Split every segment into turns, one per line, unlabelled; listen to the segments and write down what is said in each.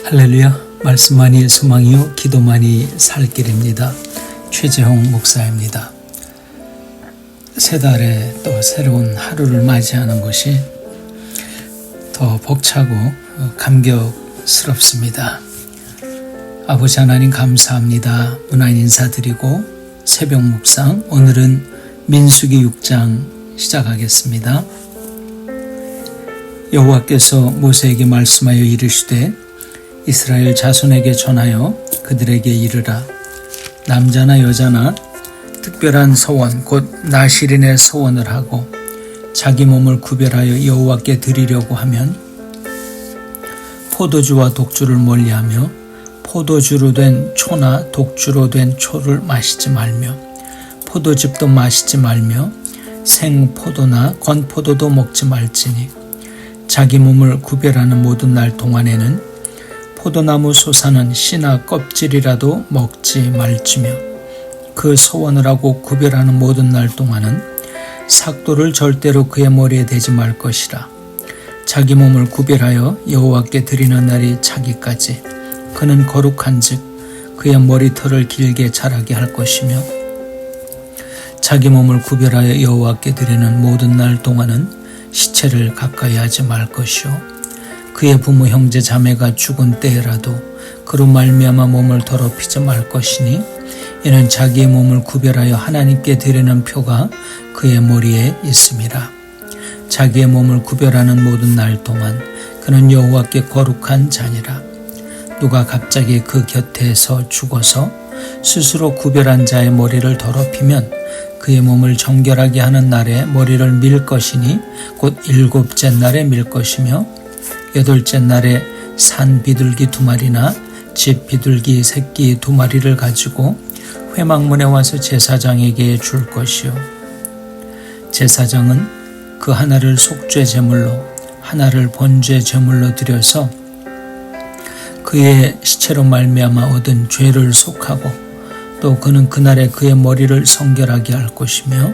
할렐루야. 말씀만이 소망이요 기도만이 살 길입니다. 최재홍 목사입니다. 새 달에 또 새로운 하루를 맞이하는 것이 더 벅차고 감격스럽습니다. 아버지 하나님 감사합니다. 문안 인사드리고 새벽 묵상, 오늘은 민수기 6장 시작하겠습니다. 여호와께서 모세에게 말씀하여 이르시되 이스라엘 자손에게 전하여 그들에게 이르라. 남자나 여자나 특별한 서원 곧 나실인의 서원을 하고 자기 몸을 구별하여 여호와께 드리려고 하면 포도주와 독주를 멀리하며 포도주로 된 초나 독주로 된 초를 마시지 말며 포도즙도 마시지 말며 생포도나 건포도도 먹지 말지니 자기 몸을 구별하는 모든 날 동안에는 포도나무 솟아는 씨나 껍질이라도 먹지 말지며 그 서원을 하고 구별하는 모든 날 동안은 삭도를 절대로 그의 머리에 대지 말 것이라. 자기 몸을 구별하여 여호와께 드리는 날이 차기까지 그는 거룩한즉 그의 머리털을 길게 자라게 할 것이며 자기 몸을 구별하여 여호와께 드리는 모든 날 동안은 시체를 가까이 하지 말 것이요 그의 부모 형제 자매가 죽은 때에라도 그로 말미암아 몸을 더럽히지 말 것이니 이는 자기의 몸을 구별하여 하나님께 드리는 표가 그의 머리에 있음이라. 자기의 몸을 구별하는 모든 날 동안 그는 여호와께 거룩한 자니라. 누가 갑자기 그 곁에서 죽어서 스스로 구별한 자의 머리를 더럽히면 그의 몸을 정결하게 하는 날에 머리를 밀 것이니 곧 일곱째 날에 밀 것이며 여덟째 날에 산 비둘기 2마리나 집 비둘기 새끼 2마리를 가지고 회막문에 와서 제사장에게 줄 것이요 제사장은 그 하나를 속죄 제물로 하나를 번제 제물로 드려서 그의 시체로 말미암아 얻은 죄를 속하고 또 그는 그날에 그의 머리를 성결하게 할 것이며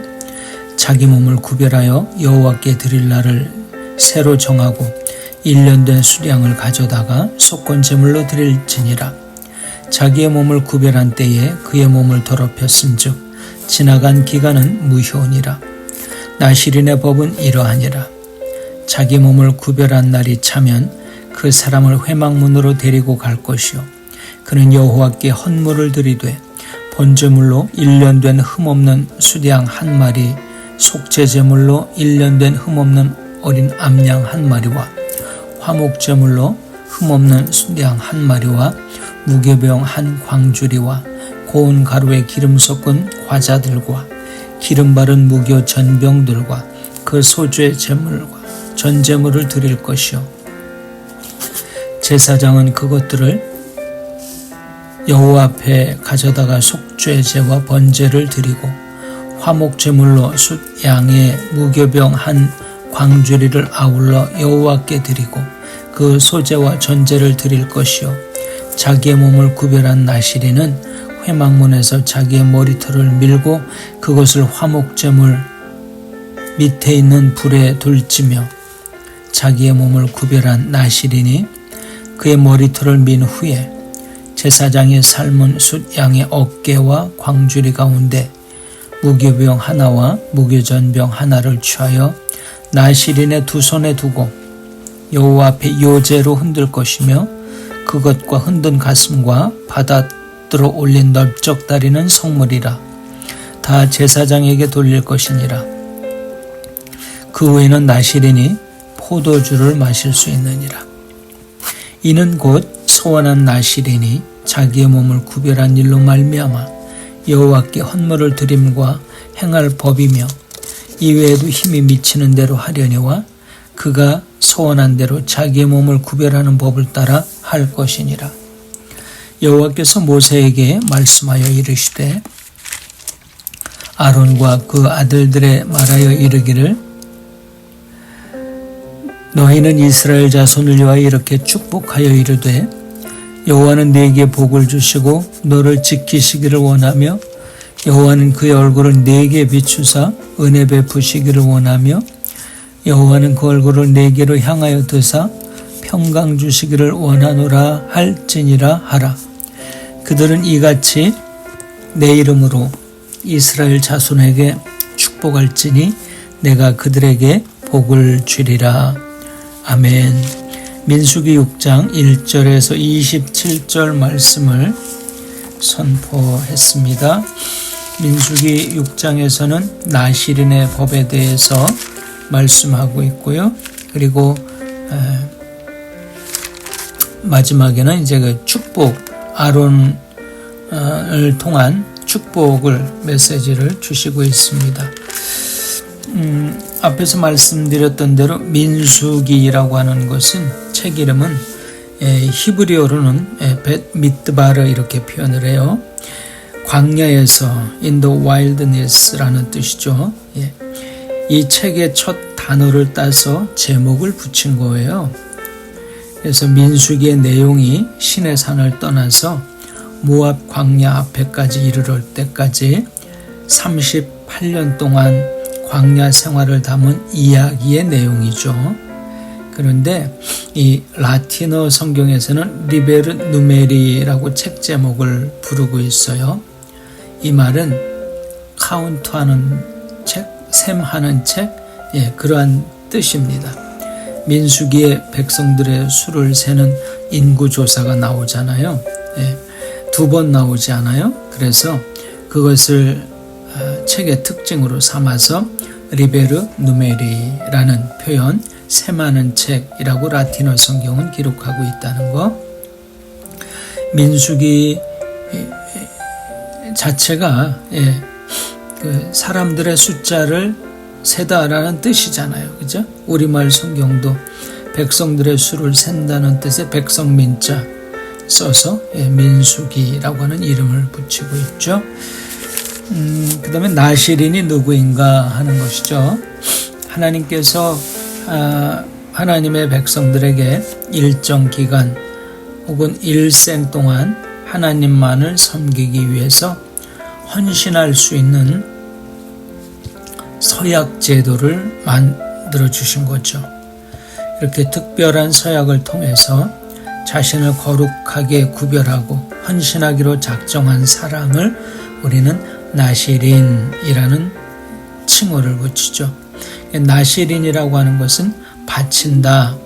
자기 몸을 구별하여 여호와께 드릴 날을 새로 정하고 1년 된 수량을 가져다가 속건 제물로 드릴지니라. 자기의 몸을 구별한 때에 그의 몸을 더럽혔은즉 지나간 기간은 무효니라. 나실인의 법은 이러하니라. 자기 몸을 구별한 날이 차면 그 사람을 회막문으로 데리고 갈 것이요 그는 여호와께 헌물을 드리되 번제물로 1년 된 흠없는 수양 1마리 속죄제물로 1년 된 흠없는 어린 암양 1마리와 화목제물로 흠없는 수양 1마리와 무교병 1광주리와 고운 가루에 기름 섞은 과자들과 기름 바른 무교 전병들과 그 소죄 제물과 전제물을 드릴 것이요 제사장은 그것들을 여호와 앞에 가져다가 속죄제와 번제를 드리고 화목제물로 숫양의 무교병 1광주리를 아울러 여호와께 드리고 그 소제와 전제를 드릴 것이요 자기의 몸을 구별한 나실인은 회막문에서 자기의 머리털을 밀고 그것을 화목제물 밑에 있는 불에 둘지며 자기의 몸을 구별한 나실인이 그의 머리털을 민 후에 제사장의 삶은 숫양의 어깨와 광주리 가운데 무교병 하나와 무교전병 하나를 취하여 나실인의 두 손에 두고 여호와 앞에 요제로 흔들 것이며 그것과 흔든 가슴과 바다들어 올린 넓적 다리는 성물이라. 다 제사장에게 돌릴 것이니라. 그 후에는 나실인이 포도주를 마실 수 있느니라. 이는 곧 서원한 나실인이 자기의 몸을 구별한 일로 말미암아 여호와께 헌물을 드림과 행할 법이며 이외에도 힘이 미치는 대로 하려니와 그가 서원한 대로 자기의 몸을 구별하는 법을 따라 할 것이니라. 여호와께서 모세에게 말씀하여 이르시되 아론과 그 아들들에 말하여 이르기를 너희는 이스라엘 자손을 위하여 이렇게 축복하여 이르되 여호와는 네게 복을 주시고 너를 지키시기를 원하며 여호와는 그의 얼굴을 네게 비추사 은혜 베푸시기를 원하며 여호와는 그 얼굴을 네게로 향하여 드사 평강 주시기를 원하노라 할지니라 하라. 그들은 이같이 내 이름으로 이스라엘 자손에게 축복할지니 내가 그들에게 복을 주리라. 아멘. 민수기 6장 1절에서 27절 말씀을 선포했습니다. 민수기 6장에서는 나실인의 법에 대해서 말씀하고 있고요. 그리고 마지막에는 이제 그 축복, 아론을 통한 축복을 메시지를 주시고 있습니다. 앞에서 말씀드렸던 대로 민수기라고 하는 것은 책 이름은 히브리어로는 벳 미드바르 이렇게 표현을 해요. 광야에서 in the wilderness라는 뜻이죠. 이 책의 첫 단어를 따서 제목을 붙인 거예요. 그래서 민수기의 내용이 시내 산을 떠나서 모압 광야 앞에까지 이르러 때까지 38년 동안 광야 생활을 담은 이야기의 내용이죠. 그런데 이 라틴어 성경에서는 리베르 누메리라고 책 제목을 부르고 있어요. 이 말은 카운트하는 책, 셈하는 책, 그러한 뜻입니다. 민수기에 백성들의 수를 세는 인구조사가 나오잖아요. 2번 나오지 않아요? 그래서 그것을 책의 특징으로 삼아서 리베르 누메리라는 표현, 셈하는 책이라고 라틴어 성경은 기록하고 있다는 거. 민수기 자체가 그 사람들의 숫자를 세다라는 뜻이잖아요. 그죠? 우리말 성경도 백성들의 수를 센다는 뜻의 백성민자 써서 민수기라고 하는 이름을 붙이고 있죠. 그 다음에 나실인이 누구인가 하는 것이죠. 하나님께서 하나님의 백성들에게 일정 기간 혹은 일생 동안 하나님만을 섬기기 위해서 헌신할 수 있는 서약 제도를 만들어 주신 거죠. 이렇게 특별한 서약을 통해서 자신을 거룩하게 구별하고 헌신하기로 작정한 사람을 우리는 나실인이라는 칭호를 붙이죠. 나실인이라고 하는 것은 바친다,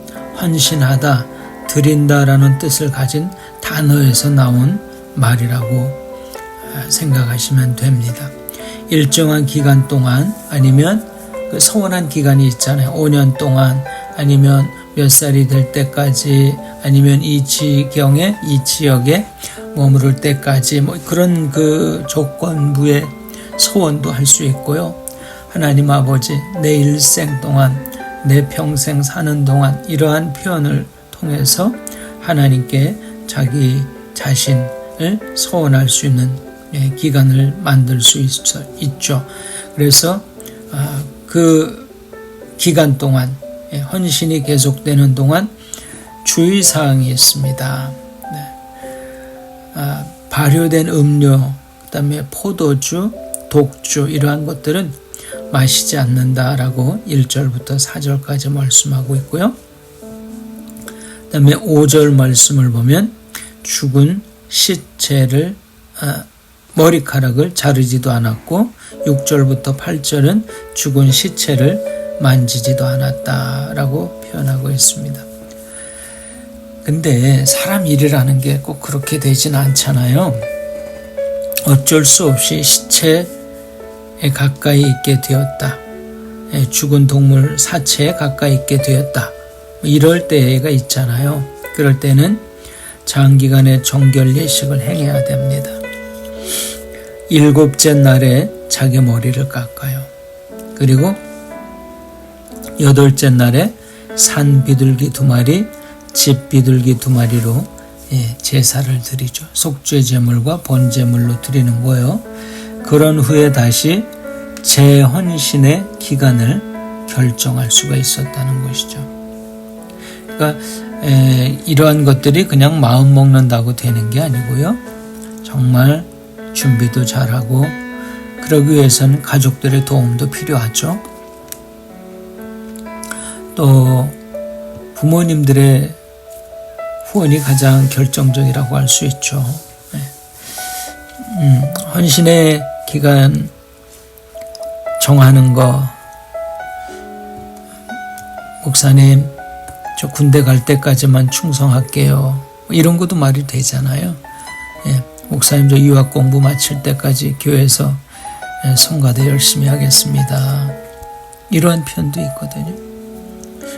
헌신하다, 드린다라는 뜻을 가진 단어에서 나온 말이라고 생각하시면 됩니다. 일정한 기간 동안 아니면 그 서원한 기간이 있잖아요. 5년 동안 아니면 몇 살이 될 때까지 아니면 이 지경에 이 지역에 머무를 때까지 뭐 그런 그 조건부의 소원도 할 수 있고요. 하나님 아버지 내 일생 동안 내 평생 사는 동안 이러한 표현을 통해서 하나님께 자기 자신을 소원할 수 있는 기간을 만들 수 있죠. 그래서 그 기간 동안 헌신이 계속되는 동안 주의사항이 있습니다. 발효된 음료, 그 다음에 포도주, 독주 이러한 것들은 마시지 않는다라고 1절부터 4절까지 말씀하고 있고요. 그 다음에 5절 말씀을 보면 죽은 시체를 머리카락을 자르지도 않았고 6절부터 8절은 죽은 시체를 만지지도 않았다라고 표현하고 있습니다. 근데 사람 일이라는 게 꼭 그렇게 되진 않잖아요. 어쩔 수 없이 시체에 가까이 있게 되었다. 죽은 동물 사체에 가까이 있게 되었다. 이럴 때가 있잖아요. 그럴 때는 장기간의 정결 예식을 행해야 됩니다. 7째 날에 자기 머리를 깎아요. 그리고 8째 날에 산 비둘기 2마리, 집 비둘기 2마리로 제사를 드리죠. 속죄 제물과 본 제물로 드리는 거예요. 그런 후에 다시 재헌신의 기간을 결정할 수가 있었다는 것이죠. 그러니까 이러한 것들이 그냥 마음 먹는다고 되는 게 아니고요. 정말 준비도 잘하고 그러기 위해서는 가족들의 도움도 필요하죠. 또 부모님들의 후원이 가장 결정적이라고 할 수 있죠. 헌신의 기간 정하는 거, 목사님 저 군대 갈 때까지만 충성할게요, 이런 것도 말이 되잖아요. 목사님 저 유학 공부 마칠 때까지 교회에서 성가대 열심히 하겠습니다, 이러한 표현도 있거든요.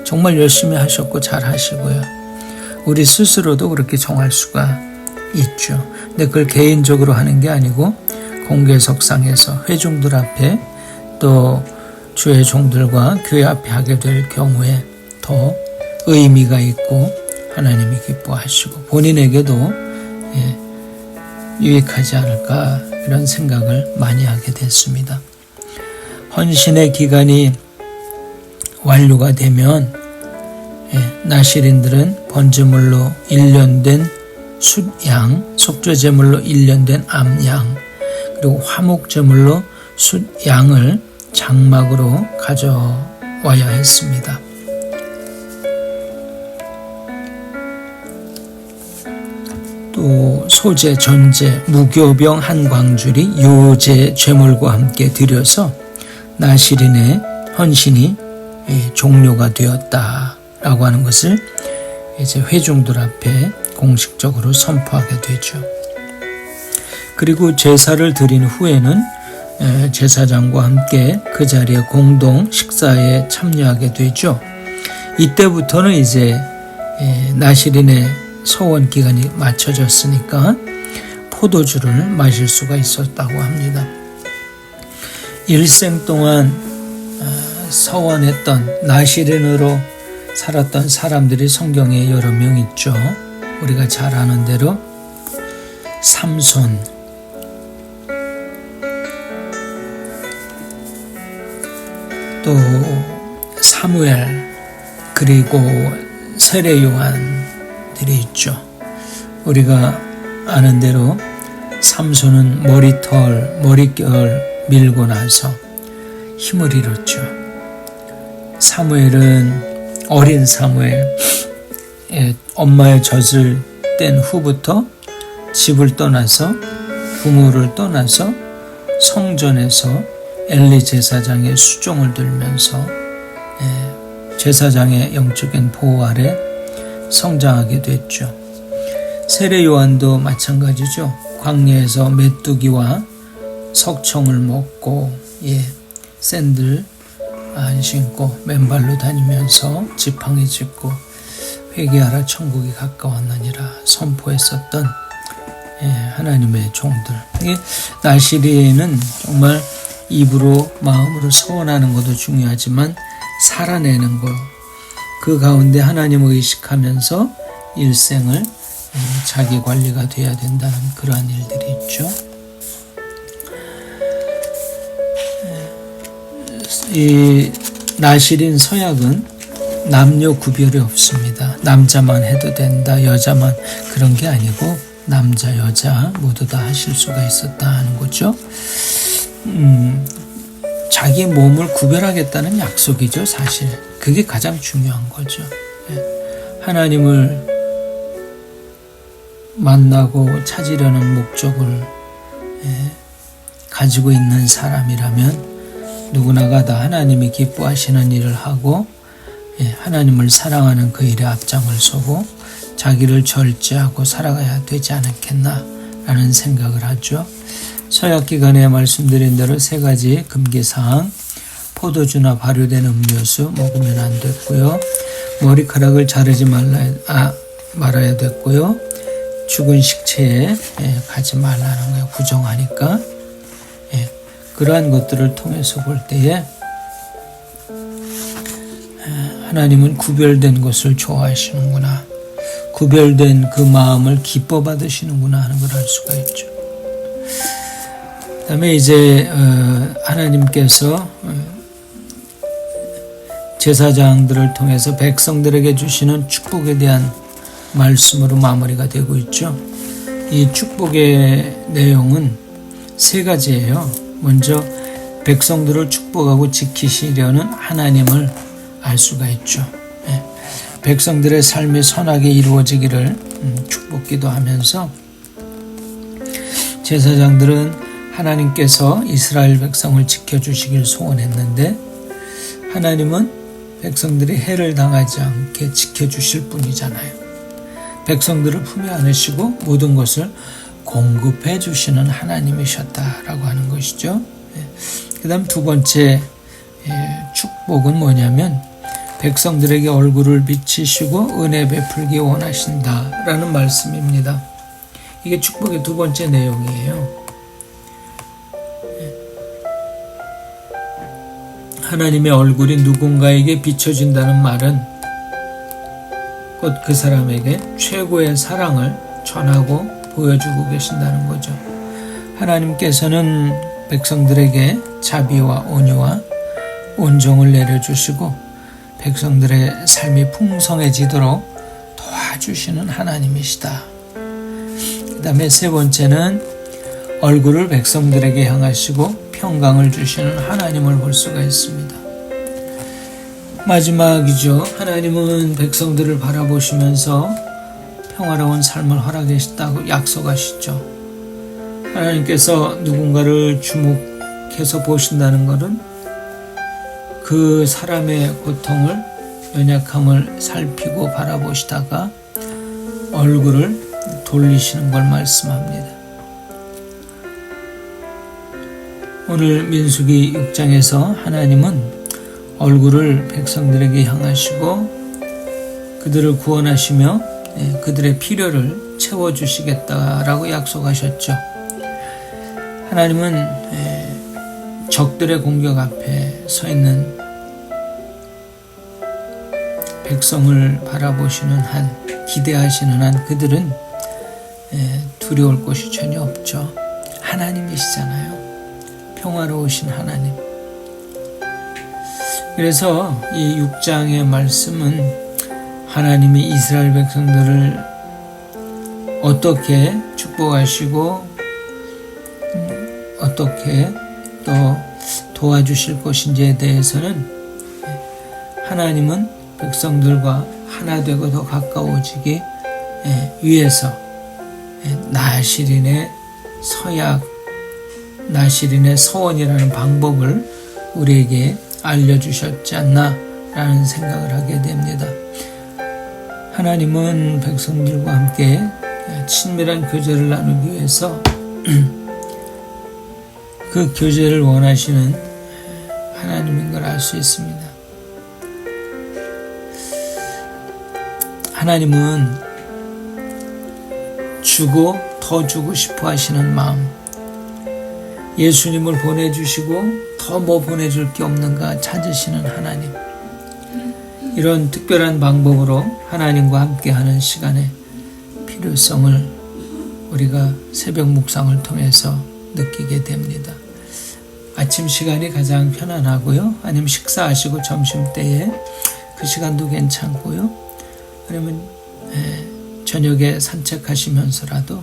정말 열심히 하셨고 잘 하시고요. 우리 스스로도 그렇게 정할 수가 있죠. 근데 그걸 개인적으로 하는 게 아니고 공개석상에서 회중들 앞에 또 주의 종들과 교회 앞에 하게 될 경우에 더 의미가 있고 하나님이 기뻐하시고 본인에게도 유익하지 않을까, 이런 생각을 많이 하게 됐습니다. 헌신의 기간이 완료가 되면 나실인들은 번제물로 1년 된 숫양, 속죄제물로 1년 된 암양, 그리고 화목제물로 숫양을 장막으로 가져와야 했습니다. 또 소제, 전제, 무교병 한 광주리 요제 제물과 함께 드려서 나실인의 헌신이 종료가 되었다라고 하는 것을 이제 회중들 앞에 공식적으로 선포하게 되죠. 그리고 제사를 드린 후에는 제사장과 함께 그 자리에 공동 식사에 참여하게 되죠. 이때부터는 이제 나실인의 소원 기간이 맞춰졌으니까 포도주를 마실 수가 있었다고 합니다. 일생 동안 서원했던 나실인으로 살았던 사람들이 성경에 여러 명 있죠. 우리가 잘 아는 대로 삼손, 또 사무엘, 그리고 세례 요한들이 있죠. 우리가 아는 대로 삼손은 머릿결 밀고 나서 힘을 잃었죠. 사무엘은 어린 사무엘, 엄마의 젖을 뗀 후부터 집을 떠나서, 부모를 떠나서 성전에서 엘리 제사장의 수종을 들면서 제사장의 영적인 보호 아래 성장하게 됐죠. 세례 요한도 마찬가지죠. 광야에서 메뚜기와 석청을 먹고 샌들 안 신고 맨발로 다니면서 지팡이 짚고 회개하라 천국이 가까웠느니라 선포했었던 하나님의 종들. 나실인은 정말 입으로 마음으로 서원하는 것도 중요하지만 살아내는 것, 그 가운데 하나님을 의식하면서 일생을 자기 관리가 돼야 된다는 그러한 일들이 있죠. 이 나실인 서약은 남녀 구별이 없습니다. 남자만 해도 된다, 여자만, 그런 게 아니고 남자, 여자 모두 다 하실 수가 있었다 하는 거죠. 자기 몸을 구별하겠다는 약속이죠, 사실. 그게 가장 중요한 거죠. 하나님을 만나고 찾으려는 목적을 가지고 있는 사람이라면 누구나가 다 하나님이 기뻐하시는 일을 하고 하나님을 사랑하는 그 일에 앞장을 서고 자기를 절제하고 살아가야 되지 않겠나라는 생각을 하죠. 서약기간에 말씀드린 대로 3가지 금기사항, 포도주나 발효된 음료수 먹으면 안 됐고요. 머리카락을 자르지 말아야 됐고요. 죽은 식체에 가지 말라는 거예요. 부정하니까. 그러한 것들을 통해서 볼 때에 하나님은 구별된 것을 좋아하시는구나, 구별된 그 마음을 기뻐 받으시는구나 하는 걸 알 수가 있죠. 그 다음에 이제 하나님께서 제사장들을 통해서 백성들에게 주시는 축복에 대한 말씀으로 마무리가 되고 있죠. 이 축복의 내용은 3가지예요. 먼저 백성들을 축복하고 지키시려는 하나님을 알 수가 있죠. 백성들의 삶이 선하게 이루어지기를 축복기도 하면서 제사장들은 하나님께서 이스라엘 백성을 지켜주시길 소원했는데 하나님은 백성들이 해를 당하지 않게 지켜주실 분이잖아요. 백성들을 품에 안으시고 모든 것을 공급해 주시는 하나님이셨다라고 하는 것이죠. 그 다음 두 번째 축복은 뭐냐면 백성들에게 얼굴을 비치시고 은혜 베풀기 원하신다라는 말씀입니다. 이게 축복의 두 번째 내용이에요. 하나님의 얼굴이 누군가에게 비춰진다는 말은 곧 그 사람에게 최고의 사랑을 전하고 보여주고 계신다는 거죠. 하나님께서는 백성들에게 자비와 온유와 온정을 내려주시고 백성들의 삶이 풍성해지도록 도와주시는 하나님이시다. 그 다음에 세 번째는 얼굴을 백성들에게 향하시고 평강을 주시는 하나님을 볼 수가 있습니다. 마지막이죠. 하나님은 백성들을 바라보시면서 평화로운 삶을 허락하시다고 약속하시죠. 하나님께서 누군가를 주목해서 보신다는 것은 그 사람의 고통을, 연약함을 살피고 바라보시다가 얼굴을 돌리시는 걸 말씀합니다. 오늘 민수기 6장에서 하나님은 얼굴을 백성들에게 향하시고 그들을 구원하시며 그들의 필요를 채워주시겠다라고 약속하셨죠. 하나님은 적들의 공격 앞에 서 있는 백성을 바라보시는 한, 기대하시는 한 그들은 두려울 것이 전혀 없죠. 하나님이시잖아요. 평화로우신 하나님. 그래서 이 6장의 말씀은 하나님이 이스라엘 백성들을 어떻게 축복하시고 어떻게 또 도와주실 것인지에 대해서는 하나님은 백성들과 하나 되고 더 가까워지기 위해서 나시린의 서약, 나시린의 서원이라는 방법을 우리에게 알려주셨지 않나라는 생각을 하게 됩니다. 하나님은 백성들과 함께 친밀한 교제를 나누기 위해서 그 교제를 원하시는 하나님인 걸 알 수 있습니다. 하나님은 주고 더 주고 싶어 하시는 마음, 예수님을 보내주시고 더 뭐 보내줄 게 없는가 찾으시는 하나님, 이런 특별한 방법으로 하나님과 함께하는 시간의 필요성을 우리가 새벽 묵상을 통해서 느끼게 됩니다. 아침 시간이 가장 편안하고요. 아니면 식사하시고 점심때에 그 시간도 괜찮고요. 아니면 저녁에 산책하시면서라도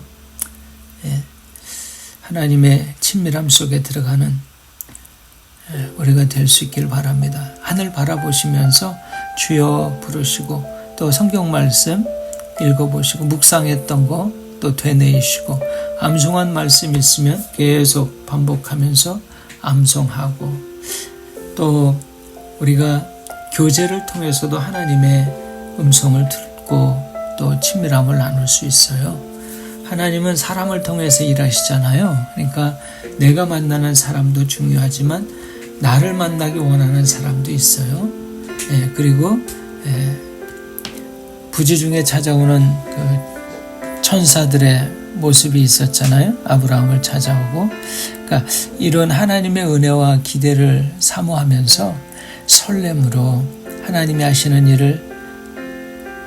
하나님의 친밀함 속에 들어가는 우리가 될 수 있길 바랍니다. 하늘 바라보시면서 주여 부르시고 또 성경 말씀 읽어보시고 묵상했던 거 또 되뇌이시고 암송한 말씀 있으면 계속 반복하면서 암송하고 또 우리가 교제를 통해서도 하나님의 음성을 듣고 또 친밀함을 나눌 수 있어요. 하나님은 사람을 통해서 일하시잖아요. 그러니까 내가 만나는 사람도 중요하지만 나를 만나기 원하는 사람도 있어요. 그리고 부지 중에 찾아오는 그 천사들의 모습이 있었잖아요. 아브라함을 찾아오고. 그러니까 이런 하나님의 은혜와 기대를 사모하면서 설렘으로 하나님이 하시는 일을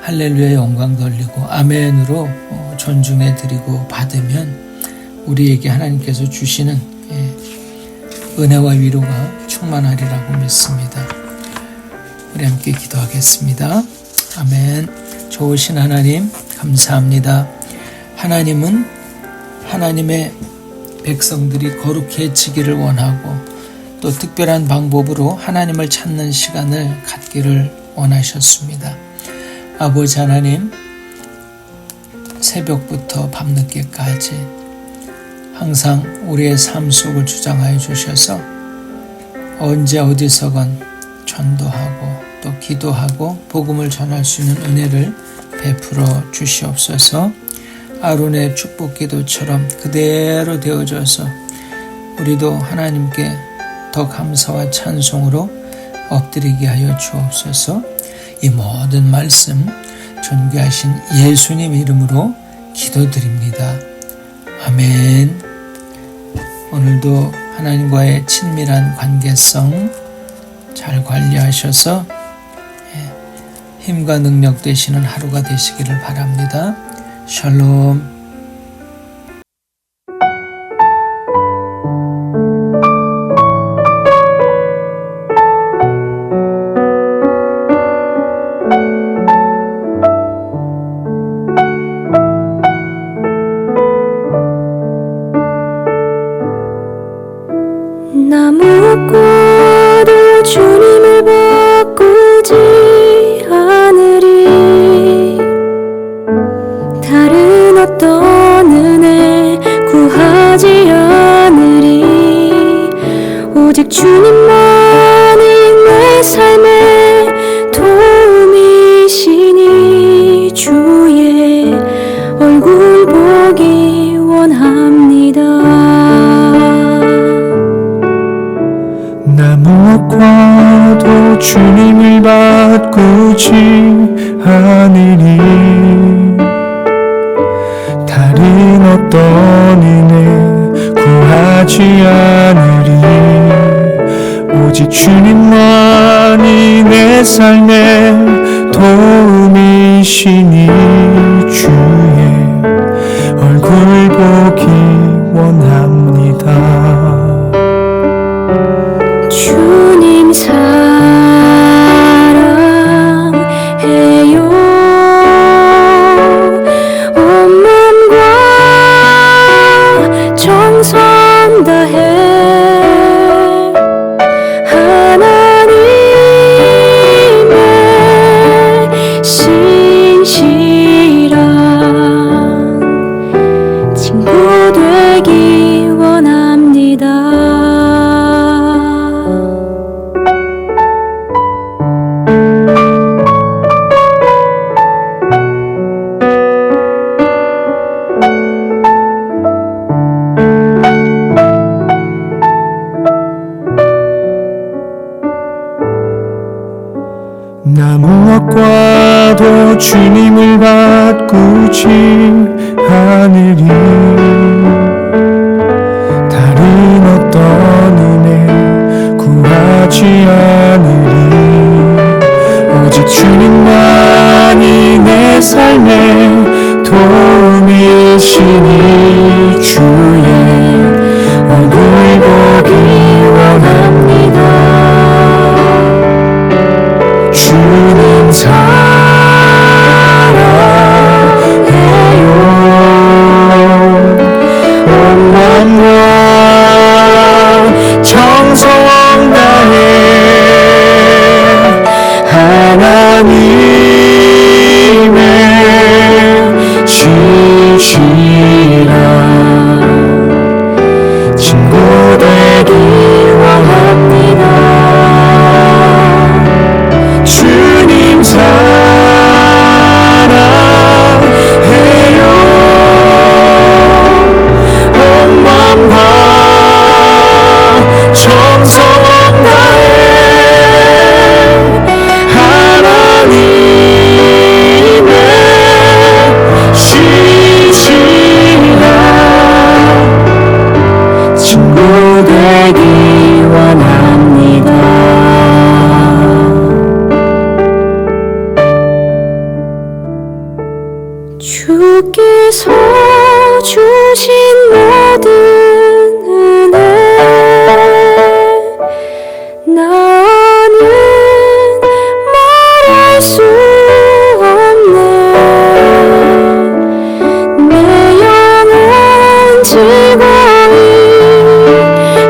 할렐루야 영광 돌리고 아멘으로 존중해 드리고 받으면 우리에게 하나님께서 주시는 은혜와 위로가 충만하리라고 믿습니다. 우리 함께 기도하겠습니다. 아멘. 좋으신 하나님 감사합니다. 하나님은 하나님의 백성들이 거룩해지기를 원하고 또 특별한 방법으로 하나님을 찾는 시간을 갖기를 원하셨습니다. 아버지 하나님, 새벽부터 밤늦게까지 항상 우리의 삶 속을 주장하여 주셔서 언제 어디서건 전도하고 또 기도하고 복음을 전할 수 있는 은혜를 베풀어 주시옵소서. 아론의 축복 기도처럼 그대로 되어져서 우리도 하나님께 더 감사와 찬송으로 엎드리게 하여 주옵소서. 이 모든 말씀 존귀하신 예수님 이름으로 기도드립니다. 아멘. 오늘도 하나님과의 친밀한 관계성 잘 관리하셔서 힘과 능력 되시는 하루가 되시기를 바랍니다. 샬롬.
나무꾼도 주님을 바꾸지 않으리. 다른 어떤 은혜 구하지 않으리. 오직 주님만이 내 삶의 도움이시니 주의 얼굴 보기 원합니다.
무엇과도 주님을 바꾸지 않으리. 다른 어떤 은혜 구하지 않으리. 오직 주님만이 내 삶의 도움이시니 주의 얼굴 보기 원합니다.
주님 사랑해요. 온 마음과 정성 다해 하나님의 신실한 친구 되기 원합니다.
나 무엇과도 주님을 바꾸지 않으리. 다른 어떤 은혜 구하지 않으리. 오직 주님만이 내 삶의 도움이시니 주의 얼굴 보기 원합니다. 주님 사랑해요. 온 마음과 정성 다해 하나님의 신실한 친구 되기 원합니다. 주님 사랑해요. 온 마음과 정성 다해 하나님의 신실한 친구 되기 원합니다. 주께서 주신 모든 은혜 나는 말할 수 없네. 내 영혼 즐거이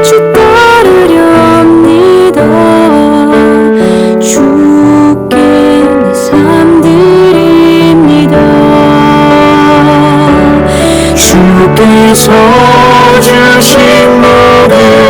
주 따르렵니다. 주께 내 삶 드리
주께서 주신 모든